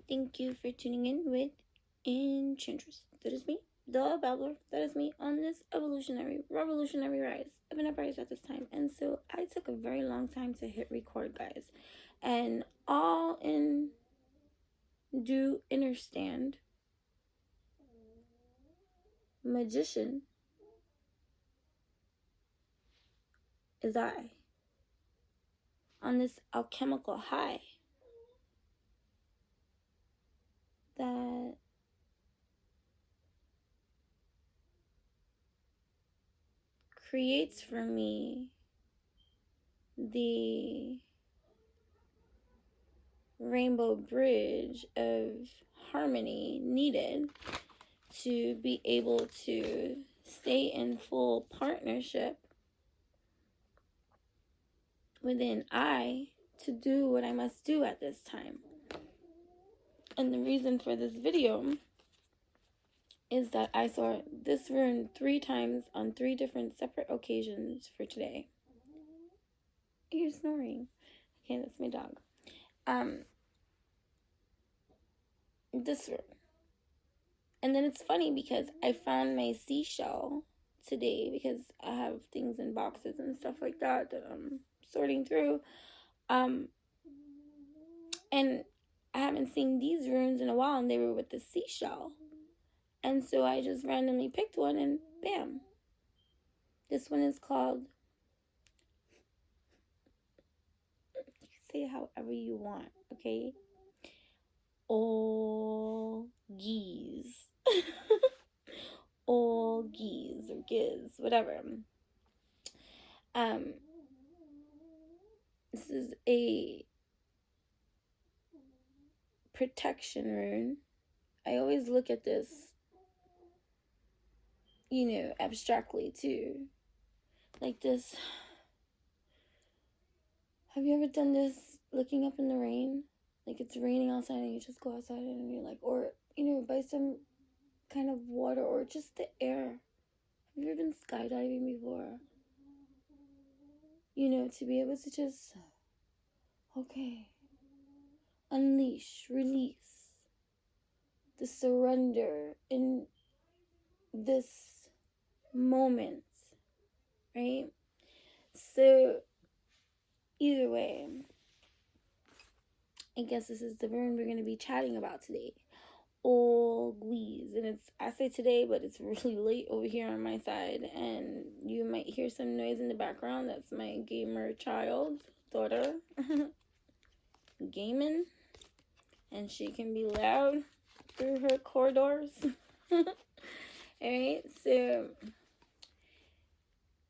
Thank you for tuning in with Enchantress. That is me, the Babbler. That is me on this revolutionary rise. I've been up rise at this time, and so I took a very long time to hit record, guys. And all in do understand, magician is I on this alchemical high that creates for me the rainbow bridge of harmony needed to be able to stay in full partnership within I to do what I must do at this time. And the reason for this video is that I saw this rune 3 times on 3 different separate occasions for today. You're snoring. Okay, that's my dog. This rune. And then it's funny because I found my seashell today because I have things in boxes and stuff like that I'm sorting through. And I haven't seen these runes in a while, and they were with the seashell. And so I just randomly picked one, and bam. This one is called, you can say it however you want, okay? Algiz. Algiz or Giz, whatever. This is a protection rune. I always look at this, abstractly too. Like this. Have you ever done this looking up in the rain? Like it's raining outside and you just go outside and you're like, or, by some kind of water or just the air. Have you ever been skydiving before? To be able to just, okay, unleash, release, the surrender in this moment, right? So, either way, I guess this is the rune we're going to be chatting about today. Algiz. And I say today, but it's really late over here on my side, and you might hear some noise in the background. That's my gamer daughter gaming, and she can be loud through her corridors. Alright, so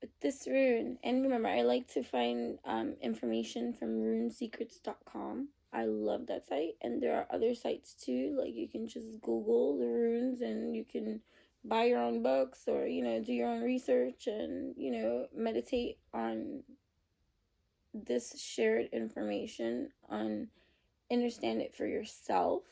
with this rune, and remember, I like to find information from runesecrets.com. I love that site, and there are other sites too. Like you can just Google the runes, and you can buy your own books, or do your own research, and meditate on this shared information, on understand it for yourself,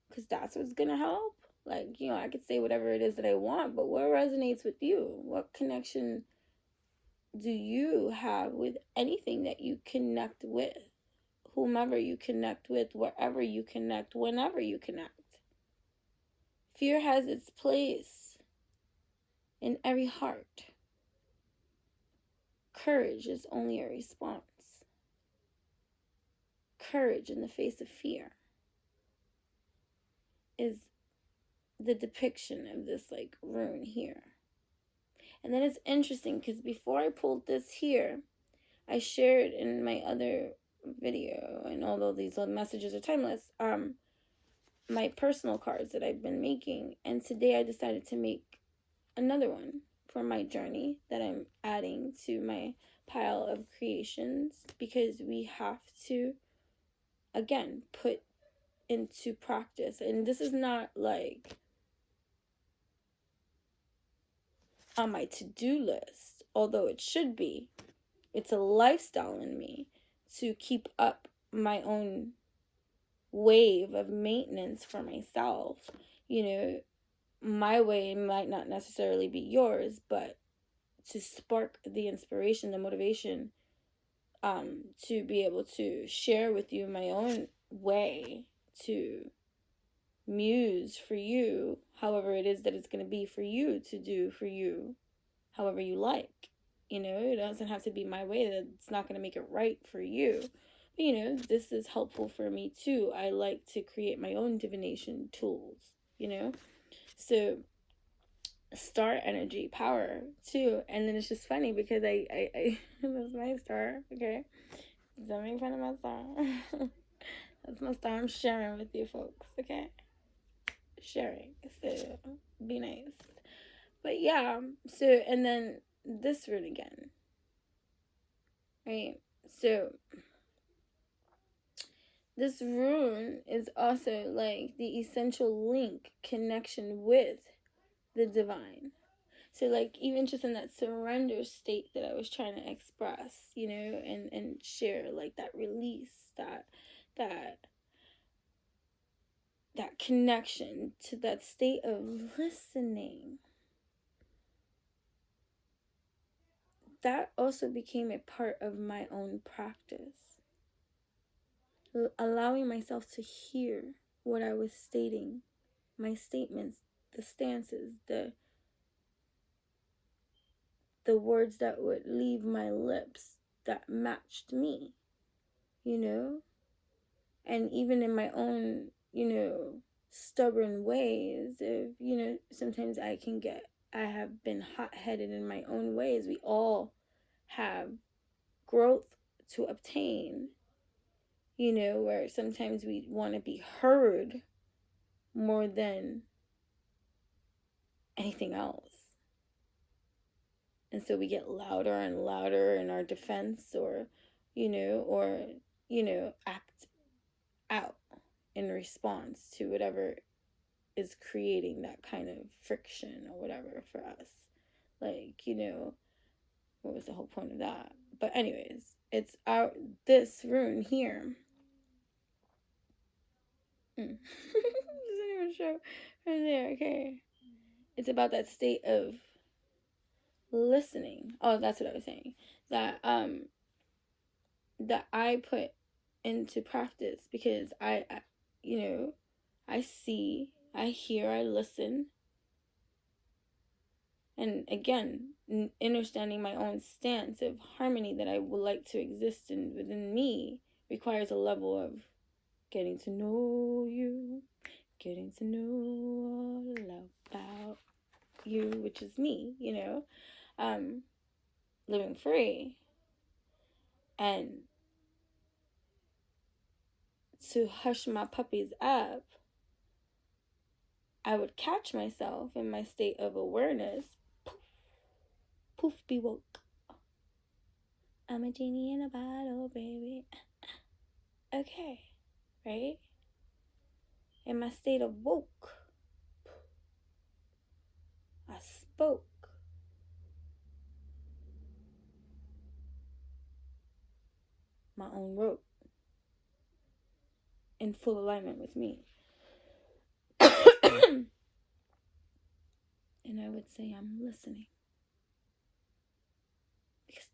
because that's what's gonna help. Like I could say whatever it is that I want, but what resonates with you? What connection do you have with anything that you connect with? Whomever you connect with, wherever you connect, whenever you connect. Fear has its place in every heart. Courage is only a response. Courage in the face of fear is the depiction of this rune here. And then it's interesting because before I pulled this here, I shared in my other video, and although these messages are timeless, my personal cards that I've been making, and today I decided to make another one for my journey that I'm adding to my pile of creations, because we have to again put into practice, and this is not on my to-do list, although it should be. It's a lifestyle in me to keep up my own wave of maintenance for myself. My way might not necessarily be yours, but to spark the inspiration, the motivation, to be able to share with you my own way to muse for you, however it is that it's going to be for you to do for you, however you like. You know, it doesn't have to be my way. That's not going to make it right for you. But, you know, this is helpful for me too. I like to create my own divination tools, you know. So star energy, power too. And then it's just funny because I that's my star, okay? Don't make fun of my star. That's my star. I'm sharing with you folks, okay? Sharing. So be nice. But yeah, so and then this root again. Right? So this rune is also like the essential link connection with the divine. So like even just in that surrender state that I was trying to express, you know, and share, like that release, that connection to that state of listening, that also became a part of my own practice. Allowing myself to hear what I was stating, my statements, the stances, the words that would leave my lips that matched me, you know? And even in my own, you know, stubborn ways of, you know, sometimes I have been hot-headed in my own ways. We all have growth to obtain, you know, where sometimes we want to be heard more than anything else. And so we get louder and louder in our defense, or, you know, act out in response to whatever is creating that kind of friction or whatever for us. Like, you know, what was the whole point of that? But anyways, it's this rune here. Doesn't even show right there. Okay. It's about that state of listening. Oh, that's what I was saying. That I put into practice because I you know, I see, I hear, I listen. And again, understanding my own stance of harmony that I would like to exist in within me requires a level of getting to know you, getting to know all about you, which is me, you know, living free. And to hush my puppies up, I would catch myself in my state of awareness. Poof, poof, be woke. I'm a genie in a bottle, baby. Okay, right? In my state of woke, I spoke. My own rope in full alignment with me. And I would say I'm listening. Because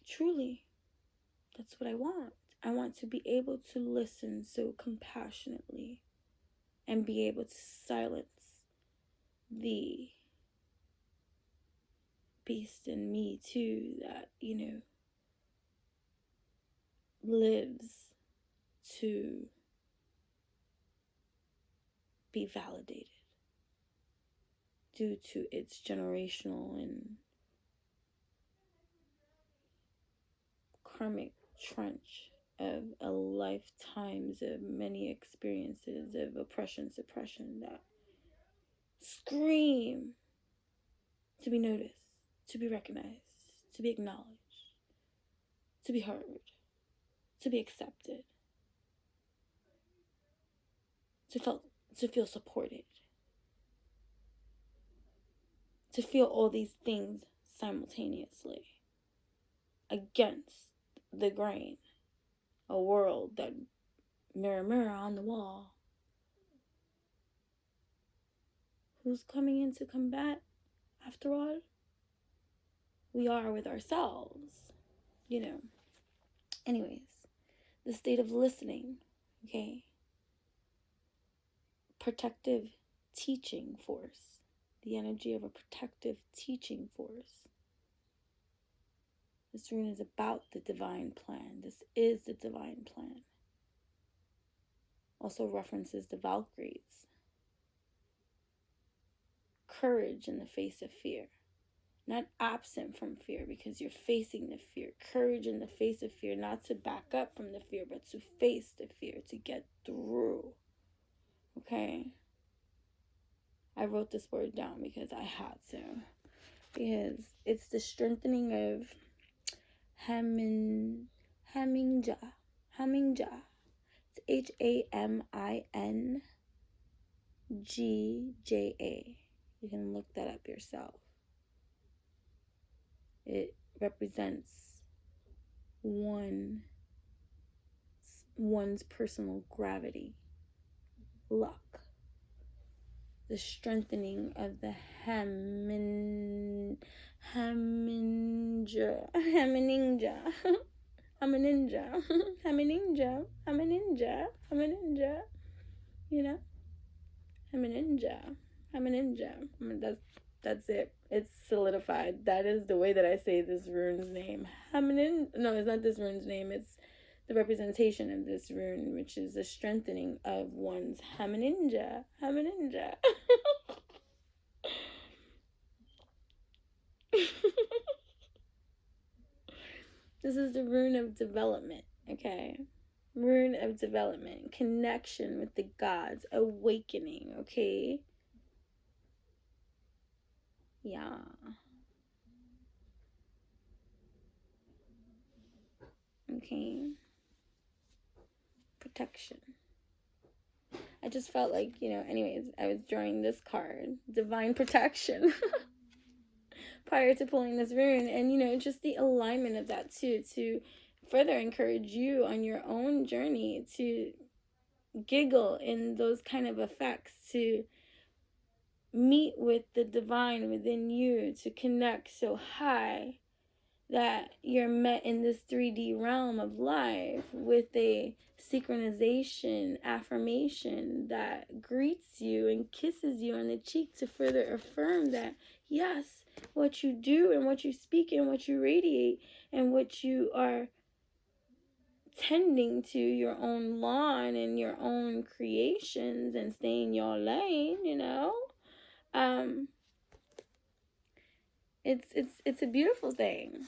truly, that's what I want. I want to be able to listen so compassionately and be able to silence the beast in me too that, you know, lives to be validated due to its generational and karmic trench of a lifetimes of many experiences of oppression, suppression that scream to be noticed, to be recognized, to be acknowledged, to be heard, to be accepted, to feel supported, to feel all these things simultaneously against the grain. A world that, mirror, mirror on the wall, who's coming in to combat after all? We are with ourselves, you know. Anyways, the state of listening, okay? protective teaching force, the energy of a protective teaching force. This rune is about the divine plan. This is the divine plan. Also references the Valkyries. Courage in the face of fear. Not absent from fear because you're facing the fear. Courage in the face of fear, not to back up from the fear, but to face the fear, to get through. Okay? I wrote this word down because I had to. Because it's the strengthening of Hamingja. Hamingja. It's Hamingja. You can look that up yourself. It represents one's personal gravity, luck. The strengthening of the Hamingja. You know? Hamingja. I mean, that's it. It's solidified. That is the way that I say this rune's name. No, it's not this rune's name. It's the representation of this rune, which is the strengthening of one's Hamingja. This is the rune of development, okay? Rune of development, connection with the gods, awakening, okay? Yeah. Okay. Protection. I just felt like, anyways, I was drawing this card, divine protection, prior to pulling this rune. And, just the alignment of that too, to further encourage you on your own journey to giggle in those kind of effects, to meet with the divine within you, to connect so high that you're met in this 3D realm of life with a synchronization affirmation that greets you and kisses you on the cheek to further affirm that, yes, what you do and what you speak and what you radiate and what you are tending to, your own lawn and your own creations and stay in your lane, it's a beautiful thing.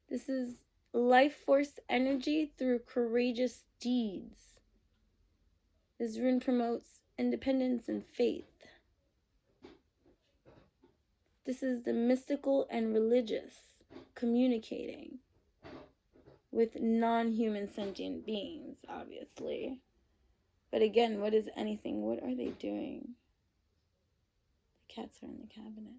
This is life force energy through courageous deeds. This rune promotes independence and faith. This is the mystical and religious communicating with non-human sentient beings, obviously. But again, what is anything? What are they doing? The cats are in the cabinets.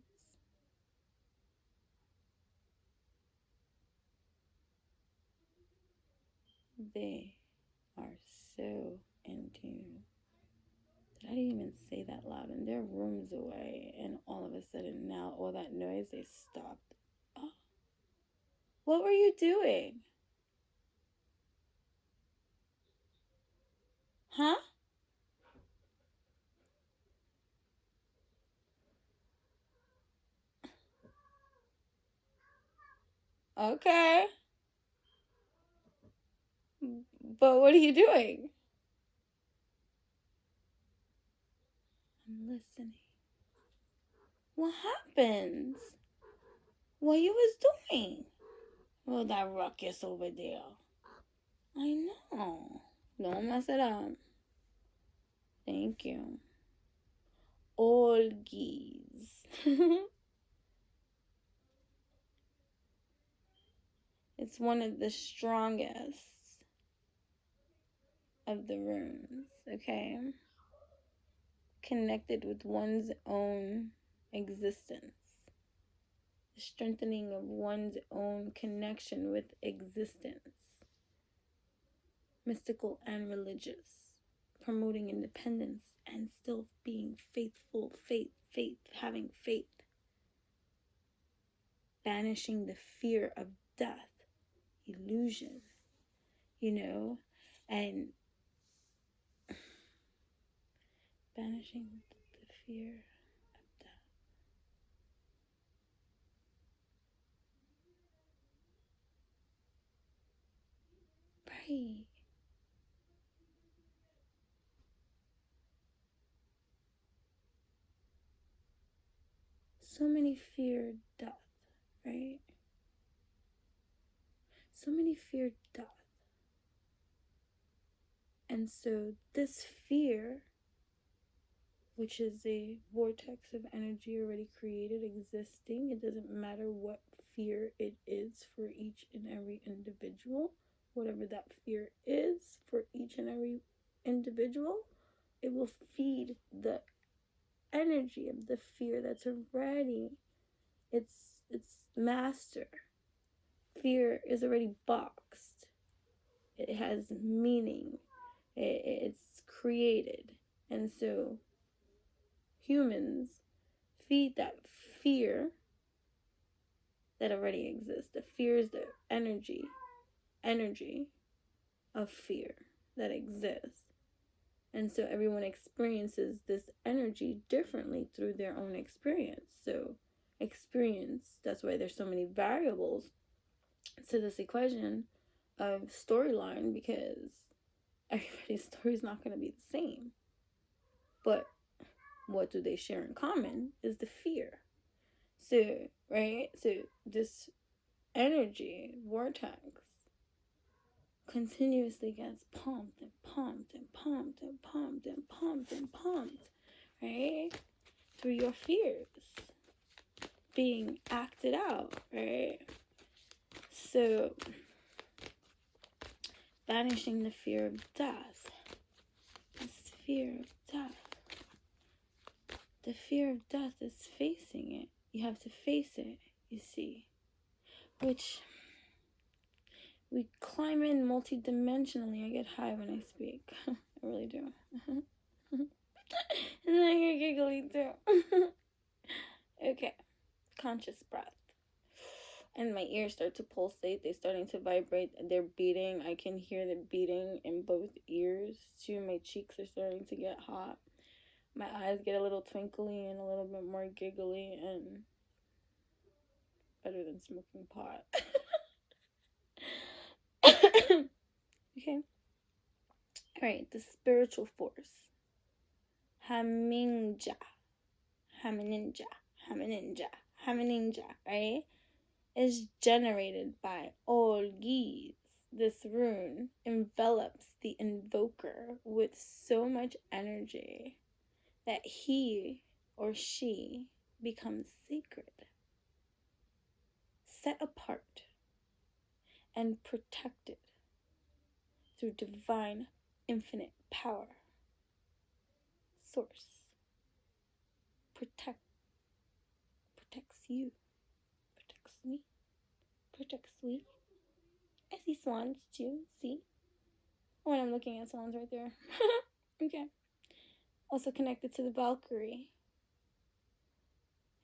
They are so in tune. Did I even say that loud? And they're rooms away, and all of a sudden now all that noise, they stopped. Oh. What were you doing? Huh? Okay. But what are you doing? I'm listening. What happens? What you was doing? Well, that ruckus over there. I know. Don't mess it up. Thank you. Algiz. It's one of the strongest of the runes, okay? Connected with one's own existence. The strengthening of one's own connection with existence. Mystical and religious. Promoting independence and still being faithful. Faith, having faith. Banishing the fear of death, illusion, and banishing the fear of death. Right. So many fear death, right? So many fear death. And so this fear, which is a vortex of energy already created, existing, it doesn't matter what fear it is for each and every individual, whatever that fear is for each and every individual, it will feed the energy of the fear that's already its master. Fear is already boxed. It has meaning. It's created. And so humans feed that fear that already exists. The fear is the energy of fear that exists. And so everyone experiences this energy differently through their own experience. So experience, that's why there's so many variables to this equation of storyline, because everybody's story is not going to be the same. But what do they share in common is the fear. So, right? So this energy vortex continuously gets pumped and pumped and pumped and pumped and pumped and pumped, right? Through your fears being acted out, right? So, banishing the fear of death. This fear of death. The fear of death is facing it. You have to face it, you see. Which we climb in multidimensionally. I get high when I speak. I really do. And then I get giggly too. Okay. Conscious breath. And my ears start to pulsate. They're starting to vibrate. They're beating. I can hear the beating in both ears too. My cheeks are starting to get hot. My eyes get a little twinkly and a little bit more giggly, and better than smoking pot. Okay. Alright, the spiritual force. Hamingja. Hamingja, right? Is generated by Algiz. This rune envelops the invoker with so much energy that he or she becomes sacred, set apart, and protected through divine infinite power. Source. Protects you, protects me, protects we. I see swans too, see? When I'm looking at swans right there. Okay. Also connected to the Valkyrie.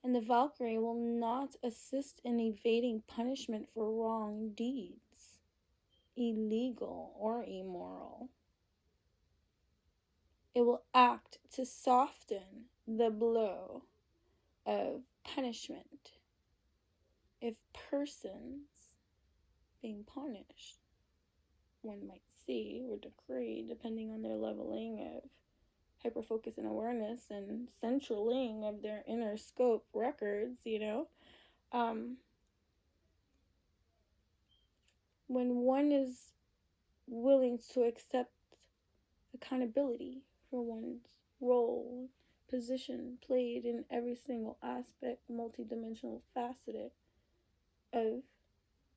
And the Valkyrie will not assist in evading punishment for wrong deeds, illegal or immoral. It will act to soften the blow of punishment if persons being punished, one might see or decree, depending on their leveling of hyperfocus and awareness and centraling of their inner scope records, when one is willing to accept accountability for one's role, position played in every single aspect, multidimensional, faceted of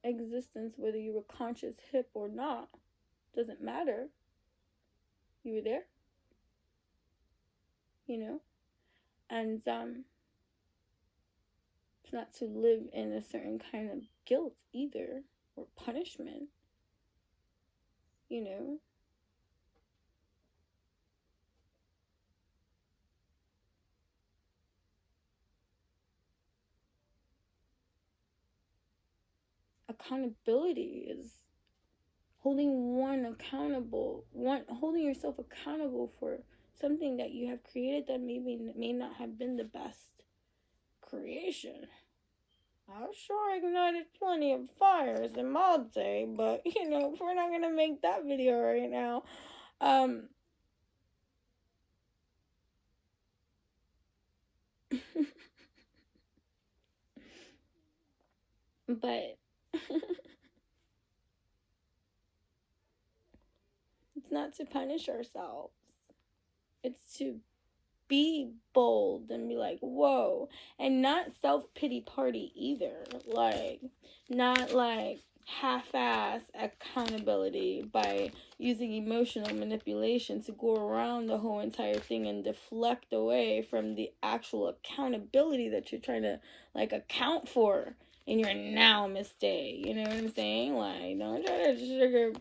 existence, whether you were conscious, hip, or not, doesn't matter. You were there, and it's not to live in a certain kind of guilt either, or punishment, Accountability is holding yourself accountable for something that you have created that may not have been the best creation. I've sure ignited plenty of fires in my day, but, you know, we're not going to make that video right now. But it's not to punish ourselves. It's to be bold and be like, whoa. And not self-pity party either. Like, not like half-ass accountability by using emotional manipulation to go around the whole entire thing and deflect away from the actual accountability that you're trying to, like, account for in your now mistake. You know what I'm saying? Like, don't try to sugar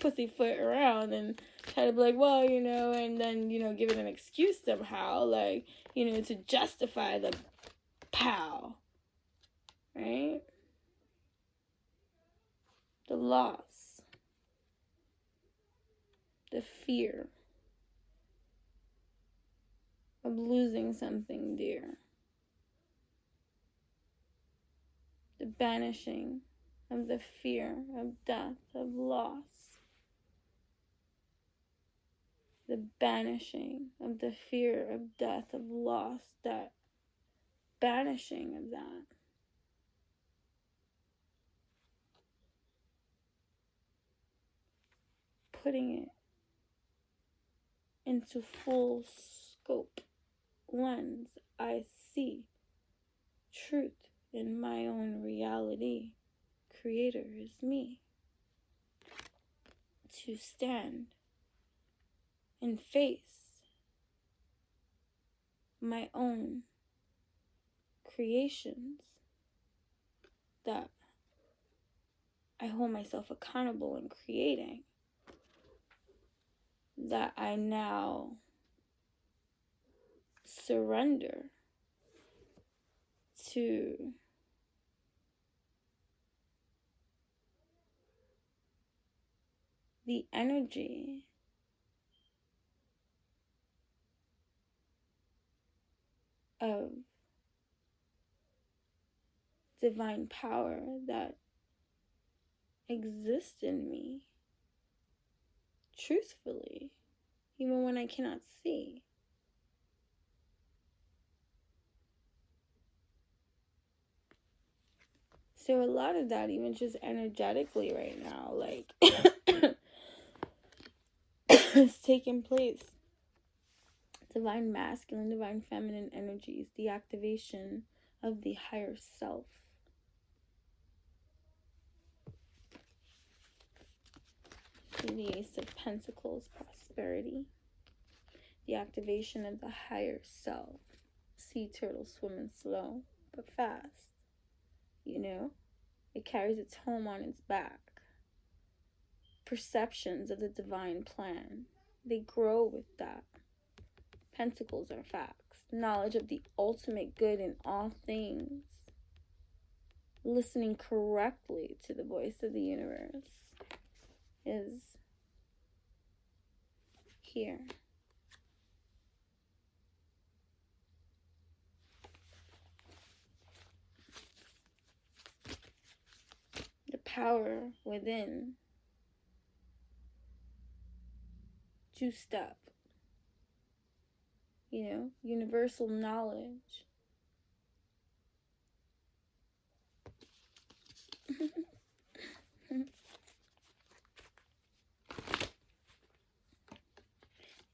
pussyfoot around and try to be like, well, you know, and then, you know, give it an excuse somehow, like, you know, to justify the pow, right? The loss, the fear of losing something dear, the banishing of the fear of death, of loss, the banishing of the fear of death, of loss, that banishing of that. Putting it into full scope lens. I see truth in my own reality. Creator is me. To stand and face my own creations that I hold myself accountable in creating, that I now surrender to the energy of divine power that exists in me, truthfully, even when I cannot see. So a lot of that, even just energetically right now, like, is taking place. Divine masculine, divine feminine energies, the activation of the higher self. See the Ace of Pentacles, prosperity. The activation of the higher self. Sea turtle swimming slow, but fast. You know, it carries its home on its back. Perceptions of the divine plan, they grow with that. Pentacles are facts. Knowledge of the ultimate good in all things. Listening correctly to the voice of the universe is here. The power within, juiced up, you know, universal knowledge.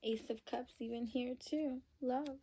Ace of Cups even here too. Love.